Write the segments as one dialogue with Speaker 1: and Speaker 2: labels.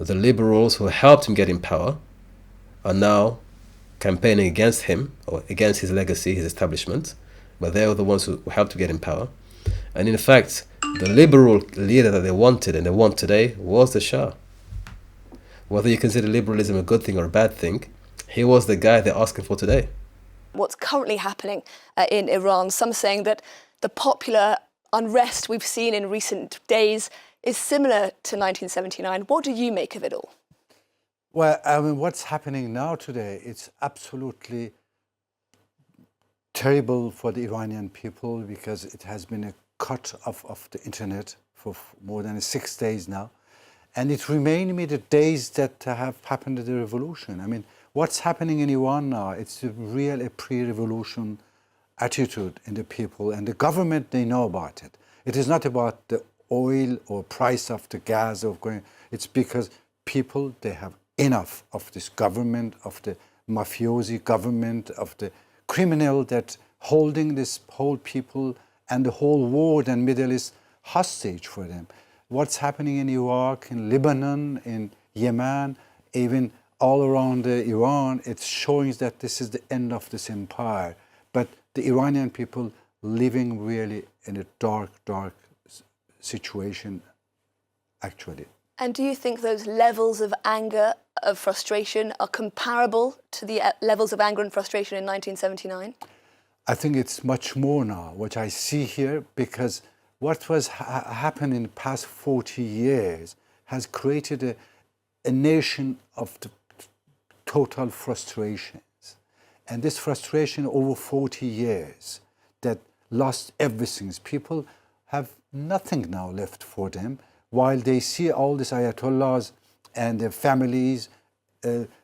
Speaker 1: the liberals who helped him get in power are now campaigning against him or against his legacy, his establishment, but they were the ones who helped to get in power. And in fact, the liberal leader that they wanted and they want today was the Shah. Whether you consider liberalism a good thing or a bad thing, he was the guy they're asking for today.
Speaker 2: What's currently happening in Iran, some saying that the popular unrest we've seen in recent days is similar to 1979. What do you make of it all?
Speaker 3: Well, I mean, what's happening now today, it's absolutely terrible for the Iranian people because it has been a cut of the internet for more than 6 days now. And it reminded me the days that have happened at the revolution. I mean, what's happening in Iran now, it's a real pre-revolution attitude in the people, and the government, they know about it. It is not about the oil or price of the gas or going, it's because people, they have enough of this government, of the mafiosi government, of the criminal that holding this whole people and the whole world and Middle East hostage for them. What's happening in Iraq, in Lebanon, in Yemen, even all around Iran, it's showing that this is the end of this empire. But the Iranian people living really in a dark, dark situation, actually.
Speaker 2: And do you think those levels of anger, of frustration, are comparable to the levels of anger and frustration in 1979?
Speaker 3: I think it's much more now, what I see here, because what was happened in the past 40 years has created a nation of the total frustrations. And this frustration over 40 years that lost everything. People have nothing now left for them, while they see all these ayatollahs and their families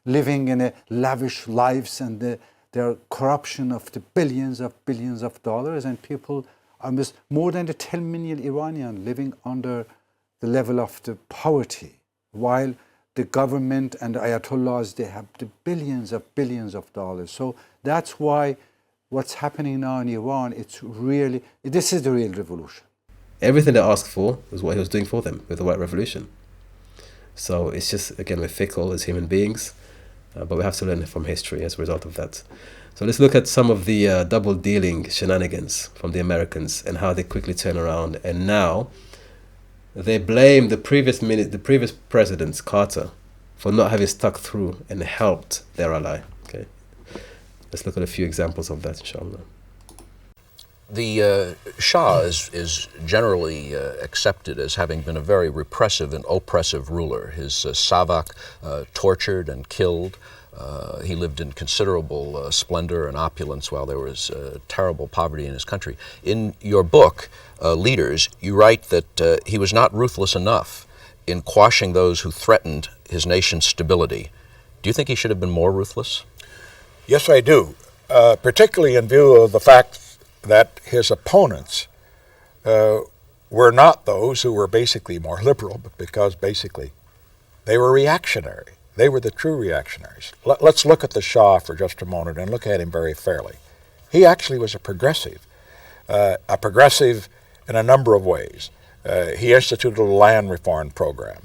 Speaker 3: living in a lavish lives and their corruption of the billions of dollars, and people, almost more than the 10 million Iranian living under the level of the poverty, while the government and the ayatollahs, they have the billions of dollars. So that's why what's happening now in Iran, it's really, this is the real revolution.
Speaker 1: Everything they asked for was what he was doing for them with the White Revolution. So it's just, again, we're fickle as human beings, but we have to learn from history as a result of that. So let's look at some of the double-dealing shenanigans from the Americans and how they quickly turn around. And now they blame the previous president, Carter, for not having stuck through and helped their ally. Okay, let's look at a few examples of that, inshallah.
Speaker 4: The Shah is generally accepted as having been a very repressive and oppressive ruler. His Savak tortured and killed. He lived in considerable splendor and opulence while there was terrible poverty in his country. In your book, Leaders, you write that he was not ruthless enough in quashing those who threatened his nation's stability. Do you think he should have been more ruthless?
Speaker 5: Yes, I do, particularly in view of the fact that his opponents were not those who were basically more liberal, but because basically they were reactionary. They were the true reactionaries. Let's look at the Shah for just a moment and look at him very fairly. He actually was a progressive in a number of ways. He instituted a land reform program.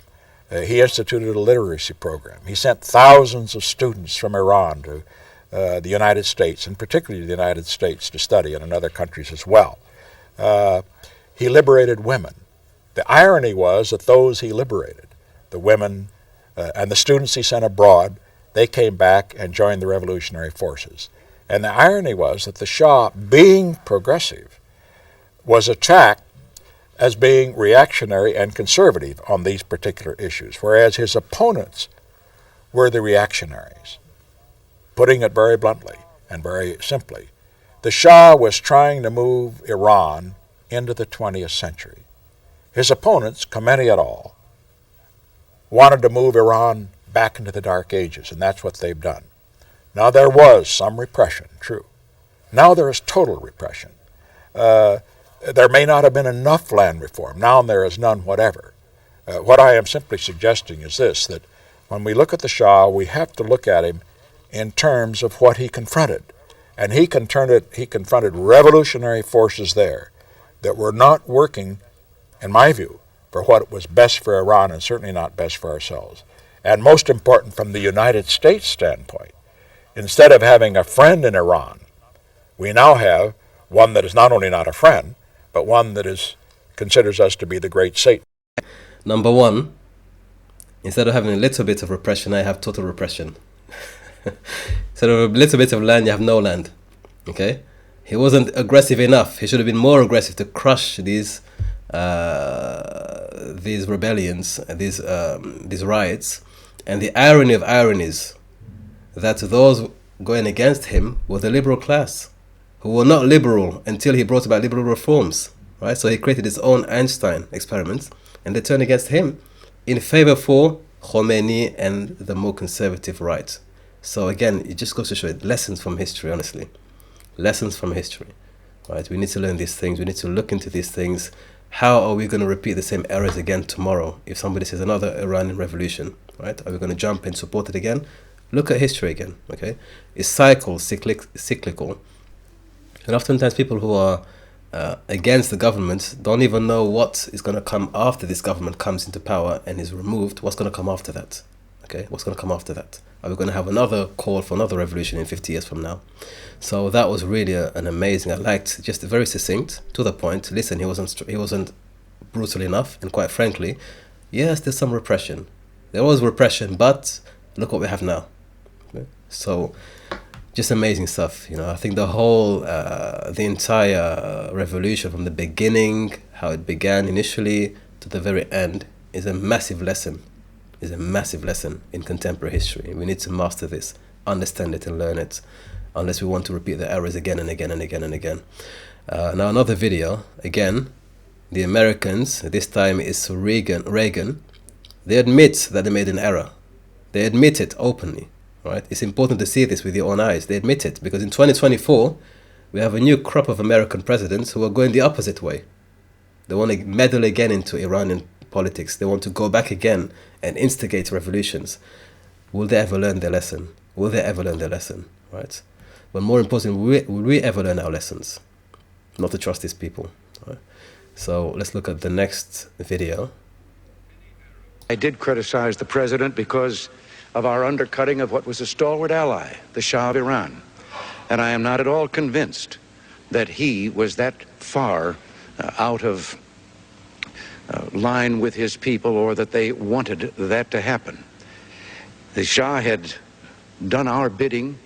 Speaker 5: He instituted a literacy program. He sent thousands of students from Iran to the United States, and particularly the United States, to study, and in other countries as well. He liberated women. The irony was that those he liberated, the women and the students he sent abroad, they came back and joined the revolutionary forces. And the irony was that the Shah, being progressive, was attacked as being reactionary and conservative on these particular issues, whereas his opponents were the reactionaries. Putting it very bluntly and very simply, the Shah was trying to move Iran into the 20th century. His opponents, Khomeini et al., wanted to move Iran back into the Dark Ages, and that's what they've done. Now, there was some repression, true. Now there is total repression. There may not have been enough land reform. Now there is none whatever. What I am simply suggesting is this, that when we look at the Shah, we have to look at him in terms of what he confronted. And he confronted revolutionary forces there that were not working, in my view, for what was best for Iran and certainly not best for ourselves. And most important from the United States standpoint, instead of having a friend in Iran, we now have one that is not only not a friend, but one that considers us to be the great Satan.
Speaker 1: Number one, instead of having a little bit of repression, I have total repression. Instead of a little bit of land, you have no land. Okay? He wasn't aggressive enough. He should have been more aggressive to crush these rebellions, these riots. And the irony of ironies, that those going against him were the liberal class, who were not liberal until he brought about liberal reforms. Right? So he created his own Einstein experiments, and they turned against him in favor for Khomeini and the more conservative right. So again, it just goes to show lessons from history, honestly. Lessons from history. Right? We need to learn these things. We need to look into these things. How are we going to repeat the same errors again tomorrow? If somebody says another Iranian revolution, right? Are we going to jump and support it again? Look at history again, okay? It's cyclical. And oftentimes people who are against the government don't even know what is going to come after this government comes into power and is removed. What's going to come after that? Okay, what's going to come after that? Are we going to have another call for another revolution in 50 years from now? So that was really an amazing. I liked, just very succinct, to the point. Listen, he wasn't brutal enough, and quite frankly, yes, there's some repression. There was repression, but look what we have now. Okay? So just amazing stuff. I think the whole, the entire revolution from the beginning, how it began initially to the very end, is a massive lesson. Is a massive lesson in contemporary history. We need to master this, understand it and learn it, unless we want to repeat the errors again and again and again and again. Now another video, again, the Americans, this time it's Reagan, they admit that they made an error. They admit it openly, right? It's important to see this with your own eyes. They admit it, because in 2024, we have a new crop of American presidents who are going the opposite way. They want to meddle again into Iranian politics. They want to go back again and instigate revolutions. Will they ever learn their lesson? Will they ever learn their lesson? Right? But more importantly, will we ever learn our lessons? Not to trust these people. Right? So let's look at the next video.
Speaker 6: I did criticize the president because of our undercutting of what was a stalwart ally, the Shah of Iran. And I am not at all convinced that he was that far out of line with his people, or that they wanted that to happen. The Shah had done our bidding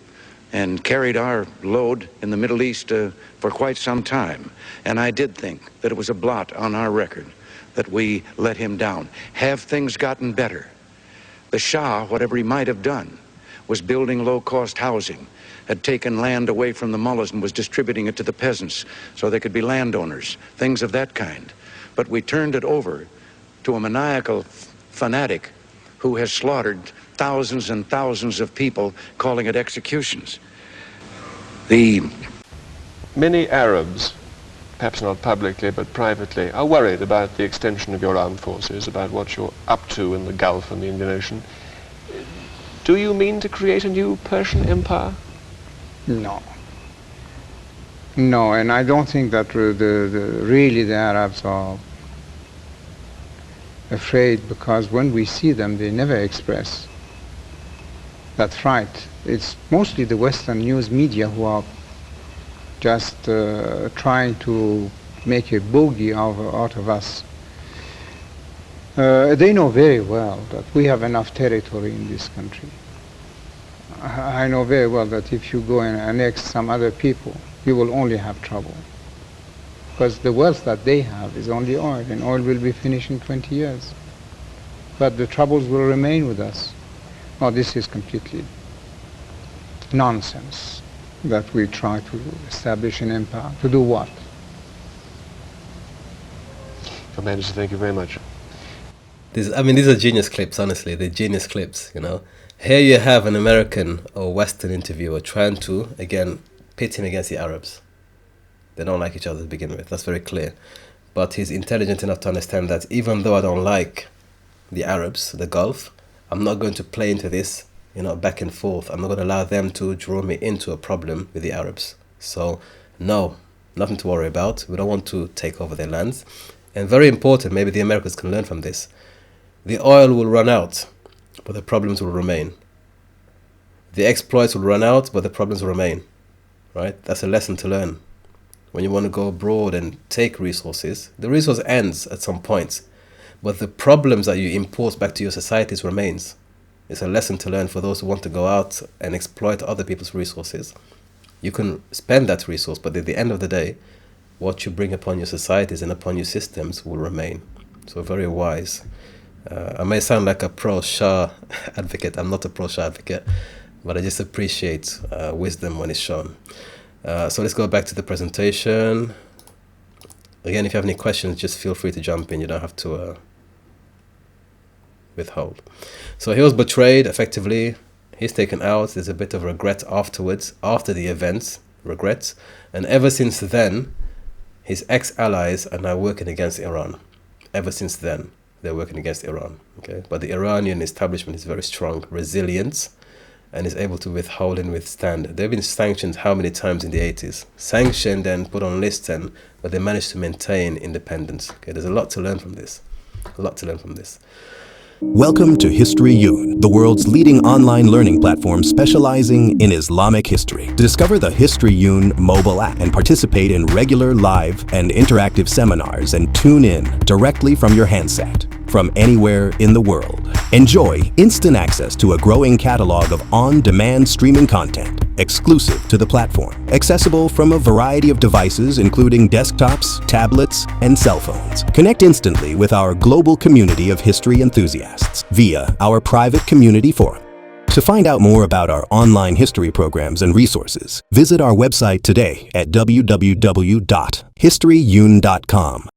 Speaker 6: and carried our load in the Middle East for quite some time. And I did think that it was a blot on our record that we let him down. Have things gotten better? The Shah, whatever he might have done, was building low-cost housing, had taken land away from the mullahs and was distributing it to the peasants so they could be landowners, things of that kind. But we turned it over to a maniacal fanatic who has slaughtered thousands and thousands of people, calling it executions.
Speaker 7: Many Arabs, perhaps not publicly but privately, are worried about the extension of your armed forces, about what you're up to in the Gulf and the Indian Ocean. Do you mean to create a new Persian empire?
Speaker 8: No. No, and I don't think that really the Arabs are afraid, because when we see them, they never express that fright. It's mostly the Western news media who are just trying to make a bogey out of us. They know very well that we have enough territory in this country. I know very well that if you go and annex some other people, you will only have trouble. Because the wealth that they have is only oil, and oil will be finished in 20 years. But the troubles will remain with us. Now, this is completely nonsense that we try to establish an empire. To do what?
Speaker 7: Your Majesty, thank you very much.
Speaker 1: These are genius clips, honestly. They're genius clips, Here you have an American or Western interviewer trying to, again, pit him against the Arabs. They don't like each other to begin with. That's very clear. But he's intelligent enough to understand that even though I don't like the Arabs, the Gulf, I'm not going to play into this, back and forth. I'm not going to allow them to draw me into a problem with the Arabs. So, no, nothing to worry about. We don't want to take over their lands. And very important, maybe the Americans can learn from this. The oil will run out. but the problems will remain. The exploits will run out, but the problems will remain. Right? That's a lesson to learn. When you want to go abroad and take resources, the resource ends at some point, but the problems that you import back to your societies remains. It's a lesson to learn for those who want to go out and exploit other people's resources. You can spend that resource, but at the end of the day, what you bring upon your societies and upon your systems will remain. So very wise. I may sound like a pro-Shah advocate. I'm not a pro-Shah advocate, but I just appreciate wisdom when it's shown. So let's go back to the presentation. Again, if you have any questions, just feel free to jump in. You don't have to withhold. So he was betrayed, effectively. He's taken out. There's a bit of regret afterwards, after the events, regrets. And ever since then, his ex-allies are now working against Iran. Ever since then, they're working against Iran. Okay, but the Iranian establishment is very strong, resilient, and is able to withhold and withstand. They've been sanctioned how many times in the 80s? Sanctioned and put on lists, but they managed to maintain independence. Okay, there's a lot to learn from this. A lot to learn from this.
Speaker 9: Welcome to 𝗲𝗓𝗓𝗓, the world's leading online learning platform specializing in Islamic history. To discover the 𝗲𝗓𝗓𝗓 mobile app and participate in regular live and interactive seminars and tune in directly from your handset from anywhere in the world. Enjoy instant access to a growing catalog of on-demand streaming content exclusive to the platform, accessible from a variety of devices including desktops, tablets, and cell phones. Connect instantly with our global community of history enthusiasts via our private community forum. To find out more about our online history programs and resources, visit our website today at www.𝗲𝗓𝗓𝗏.com.